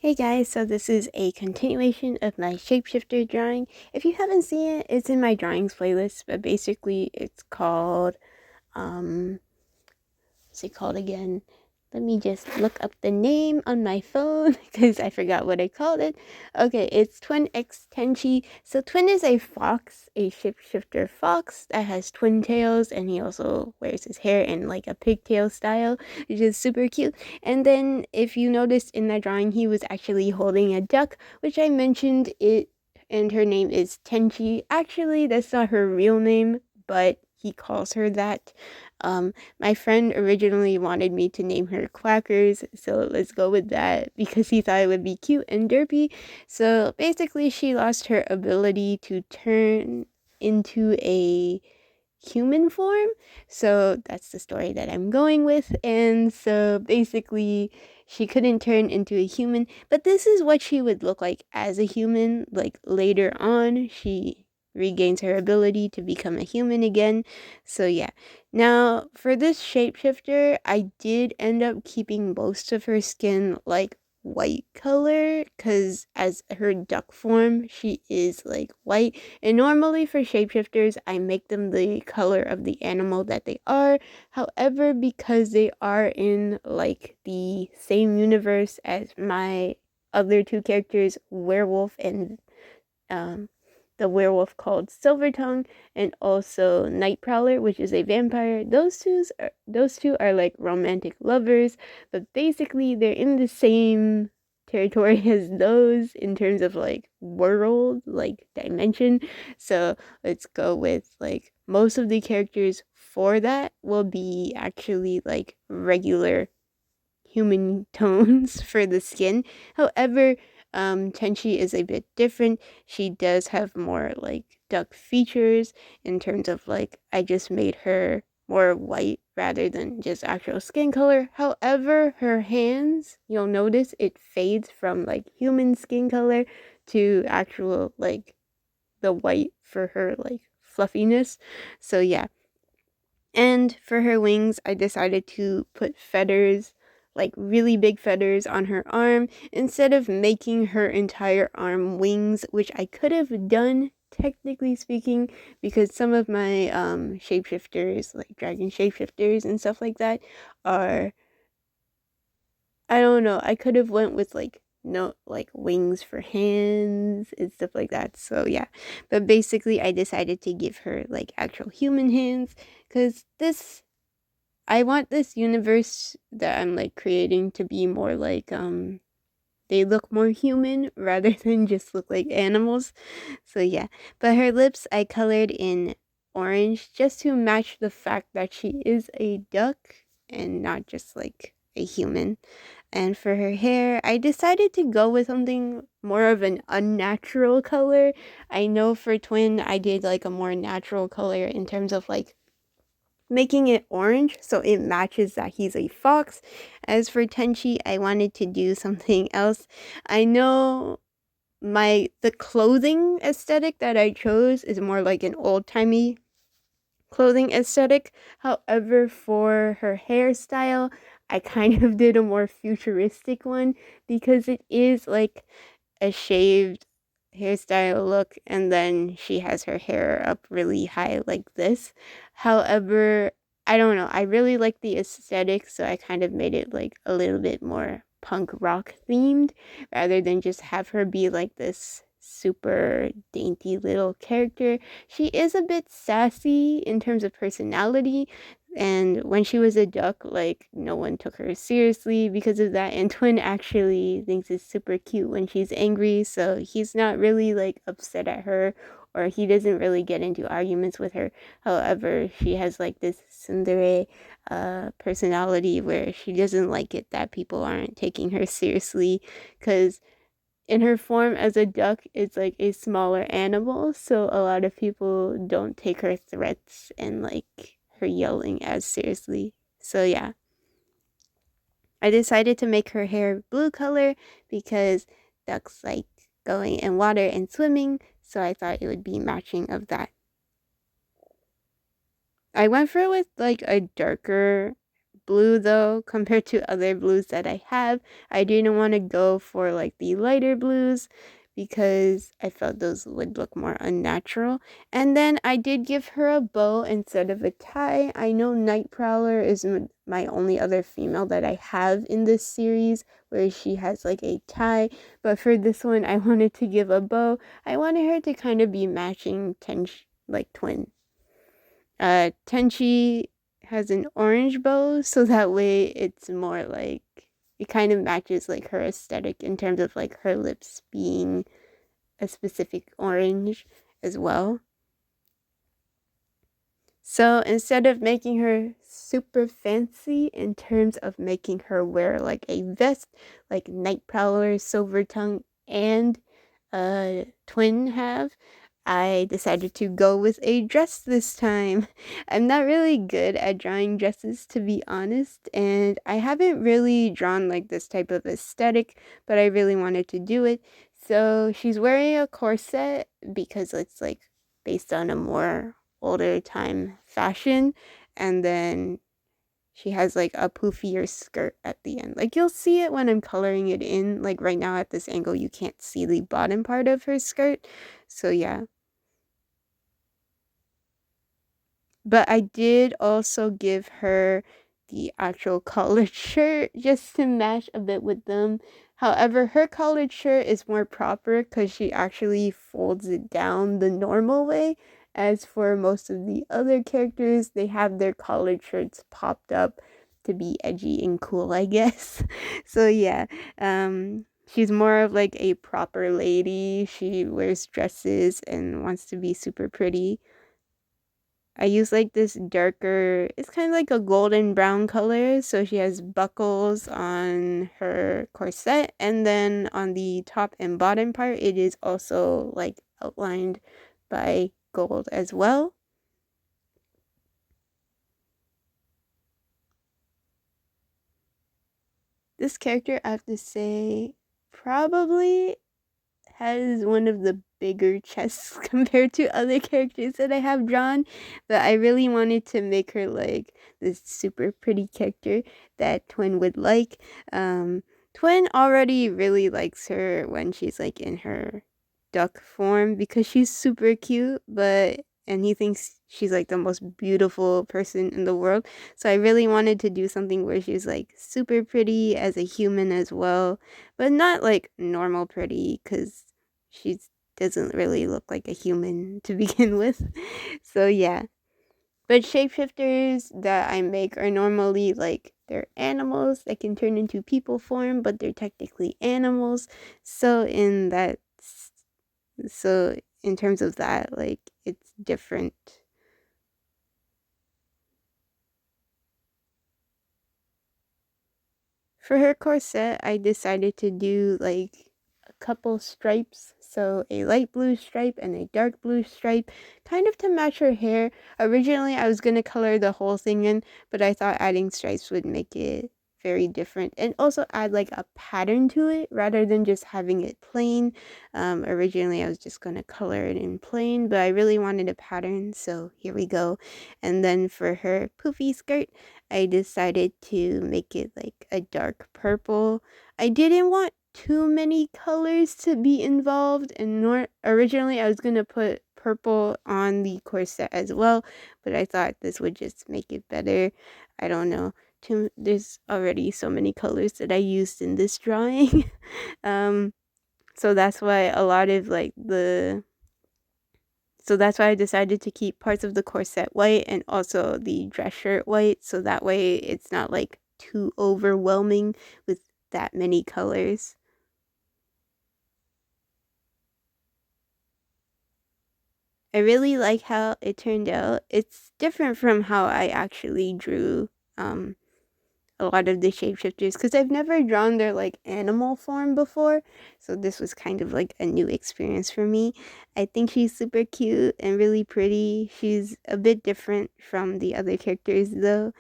Hey guys, so this is a continuation of my shapeshifter drawing. If you haven't seen it, it's in my drawings playlist, but basically it's called, what's it called again? Let me just look up the name on my phone because I forgot what I called it. Okay, it's Twin X Tenshi. So Twin is a fox, a shapeshifter fox that has twin tails, and he also wears his hair in like a pigtail style, which is super cute. And then if you noticed in that drawing, he was actually holding a duck, which I mentioned it, and her name is Tenshi. Actually, that's not her real name, but he calls her that. My friend originally wanted me to name her Quackers, so let's go with that because he thought it would be cute and derpy. So basically, she lost her ability to turn into a human form. So that's the story that I'm going with. And so basically, she couldn't turn into a human, but this is what she would look like as a human. Like later on, she regains her ability to become a human again. So yeah. Now, for this shapeshifter, I did end up keeping most of her skin like white color because as her duck form, she is like white. And normally for shapeshifters, I make them the color of the animal that they are. However, because they are in like the same universe as my other two characters, werewolf and um, the werewolf called Silvertongue, and also Nightprowler, which is a vampire. Those two are like romantic lovers, but basically they're in the same territory as those in terms of like world, like dimension. So let's go with like most of the characters for that will be actually like regular human tones for the skin. However, Tenchi is a bit different. She does have more like duck features in terms of like I just made her more white rather than just actual skin color. However, her hands, you'll notice it fades from like human skin color to actual like the white for her like fluffiness. So yeah, and for her wings, I decided to put feathers, like really big feathers on her arm instead of making her entire arm wings, which I could have done technically speaking because some of my shapeshifters, like dragon shapeshifters and stuff like that, are, I don't know, I could have went with like no like wings for hands and stuff like that. So yeah. But basically I decided to give her like actual human hands because this I want this universe that I'm like creating to be more like they look more human rather than just look like animals. So yeah. But her lips I colored in orange just to match the fact that she is a duck and not just like a human. And for her hair, I decided to go with something more of an unnatural color. I know for Twin I did like a more natural color in terms of like making it orange so it matches that he's a fox. As for Tenchi, I wanted to do something else. I know the clothing aesthetic that I chose is more like an old-timey clothing aesthetic. However, for her hairstyle, I kind of did a more futuristic one because it is like a shaved hairstyle look and then she has her hair up really high like this. However, I don't know. I really like the aesthetic, so I kind of made it like a little bit more punk rock themed rather than just have her be like this super dainty little character. She is a bit sassy in terms of personality, and when she was a duck, like no one took her seriously because of that. And Twin actually thinks it's super cute when she's angry, so he's not really like upset at her or he doesn't really get into arguments with her. However, she has like this tsundere personality where she doesn't like it that people aren't taking her seriously because in her form as a duck, it's like a smaller animal, so a lot of people don't take her threats and like her yelling as seriously. So yeah, I decided to make her hair blue color because ducks like going in water and swimming, so I thought it would be matching of that. I went for it with like a darker blue though, compared to other blues that I have. I didn't want to go for like the lighter blues because I felt those would look more unnatural. And then I did give her a bow instead of a tie. I know Night Prowler is my only other female that I have in this series where she has like a tie, but for this one I wanted to give a bow. I wanted her to kind of be matching Tenshi, like twin. Tenshi has an orange bow, so that way it's more like it kind of matches like her aesthetic in terms of like her lips being a specific orange as well. So instead of making her super fancy in terms of making her wear like a vest, like Night Prowler, Silver Tongue, and Twin have, I decided to go with a dress this time. I'm not really good at drawing dresses, to be honest, and I haven't really drawn like this type of aesthetic, but I really wanted to do it. So she's wearing a corset because it's like based on a more older time fashion, and then she has like a poofier skirt at the end. Like you'll see it when I'm coloring it in. Like right now at this angle you can't see the bottom part of her skirt. So yeah. But I did also give her the actual collared shirt just to match a bit with them. However, her collared shirt is more proper because she actually folds it down the normal way. As for most of the other characters, they have their collared shirts popped up to be edgy and cool, I guess. So yeah, she's more of like a proper lady. She wears dresses and wants to be super pretty. I use like this darker, it's kind of like a golden brown color. So she has buckles on her corset, and then on the top and bottom part, it is also like outlined by gold as well. This character, I have to say, probably has one of the bigger chests compared to other characters that I have drawn, but I really wanted to make her like this super pretty character that Twin would like. Twin already really likes her when she's like in her duck form because she's super cute, but and he thinks she's like the most beautiful person in the world. So I really wanted to do something where she's like super pretty as a human as well, but not like normal pretty because she doesn't really look like a human to begin with. So yeah. But shapeshifters that I make are normally like they're animals that can turn into people form, but they're technically animals. So in that so in terms of that, like it's different. For her corset, I decided to do like a couple stripes. So a light blue stripe and a dark blue stripe, kind of to match her hair. Originally, I was going to color the whole thing in, but I thought adding stripes would make it very different and also add like a pattern to it rather than just having it plain. Originally, I was just going to color it in plain, but I really wanted a pattern, so here we go. And then for her poofy skirt, I decided to make it like a dark purple. I didn't want too many colors to be involved, and nor originally I was gonna put purple on the corset as well, but I thought this would just make it better. I don't know. There's already so many colors that I used in this drawing. um so that's why a lot of like the so that's why I decided to keep parts of the corset white and also the dress shirt white, so that way it's not like too overwhelming with that many colors. I really like how it turned out. It's different from how I actually drew um a lot of the shapeshifters because I've never drawn their like animal form before. So this was kind of like a new experience for me. I think she's super cute and really pretty. She's a bit different from the other characters though.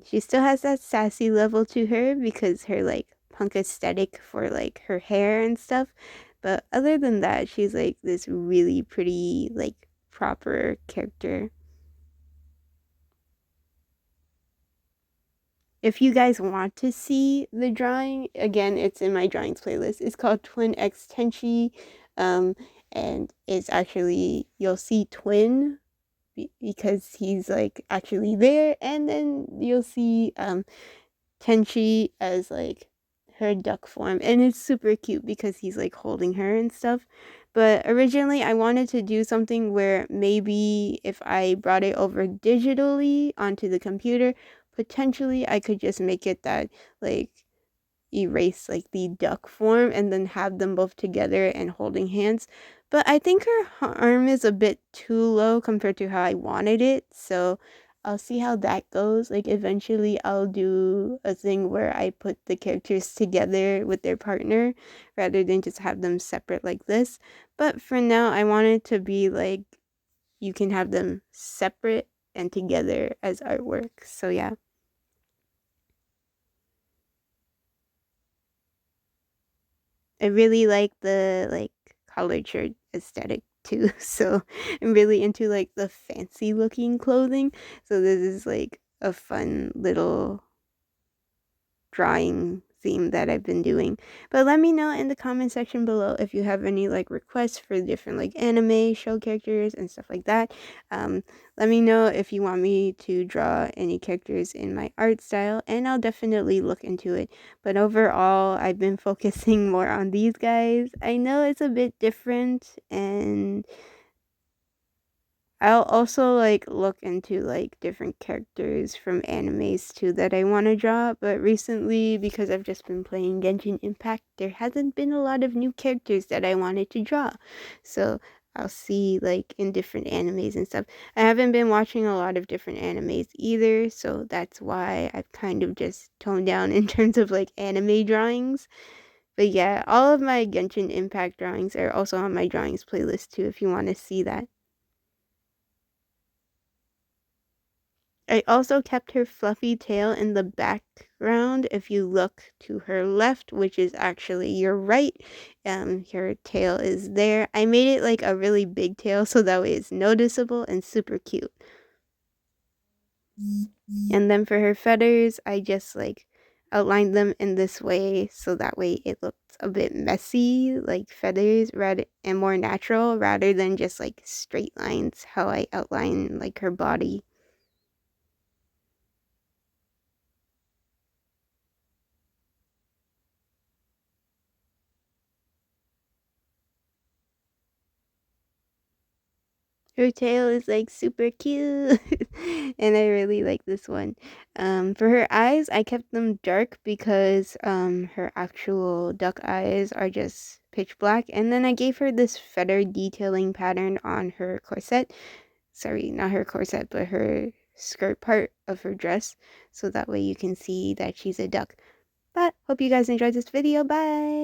She still has that sassy level to her because her like punk aesthetic for like her hair and stuff. But other than that, she's like this really pretty, like proper character. if you guys want to see the drawing, again, it's in my drawings playlist. It's called Twin X Tenshi, and it's actually, you'll see Twin because he's like actually there, and then you'll see Tenshi as like her duck form, and it's super cute because he's like holding her and stuff. But originally I wanted to do something where maybe if I brought it over digitally onto the computer, potentially I could just make it that like erase like the duck form and then have them both together and holding hands. But I think her arm is a bit too low compared to how I wanted it. So I'll see how that goes. Like eventually I'll do a thing where I put the characters together with their partner rather than just have them separate like this. But for now I want it to be like you can have them separate and together as artwork. So yeah. I really like the like collared shirt aesthetic too. So I'm really into like the fancy looking clothing. So this is like a fun little drawing theme that I've been doing. But let me know in the comment section below if you have any like requests for different like anime show characters and stuff like that. Let me know if you want me to draw any characters in my art style, and I'll definitely look into it. But overall, I've been focusing more on these guys. I know it's a bit different, and I'll also like look into like different characters from animes too that I want to draw, but recently because I've just been playing Genshin Impact, there hasn't been a lot of new characters that I wanted to draw. So I'll see like in different animes and stuff. I haven't been watching a lot of different animes either, so that's why I've kind of just toned down in terms of like anime drawings. But yeah, all of my Genshin Impact drawings are also on my drawings playlist too if you want to see that. I also kept her fluffy tail in the background. If you look to her left, which is actually your right, her tail is there. I made it like a really big tail so that way it's noticeable and super cute. And then for her feathers, I just like outlined them in this way so that way it looks a bit messy, like feathers, rather and more natural rather than just like straight lines how I outline like her body. Her tail is like super cute and I really like this one. For her eyes, I kept them dark because her actual duck eyes are just pitch black, and then I gave her this feather detailing pattern on her corset. Sorry, not her corset, but her skirt part of her dress, so that way you can see that she's a duck. But hope you guys enjoyed this video. Bye.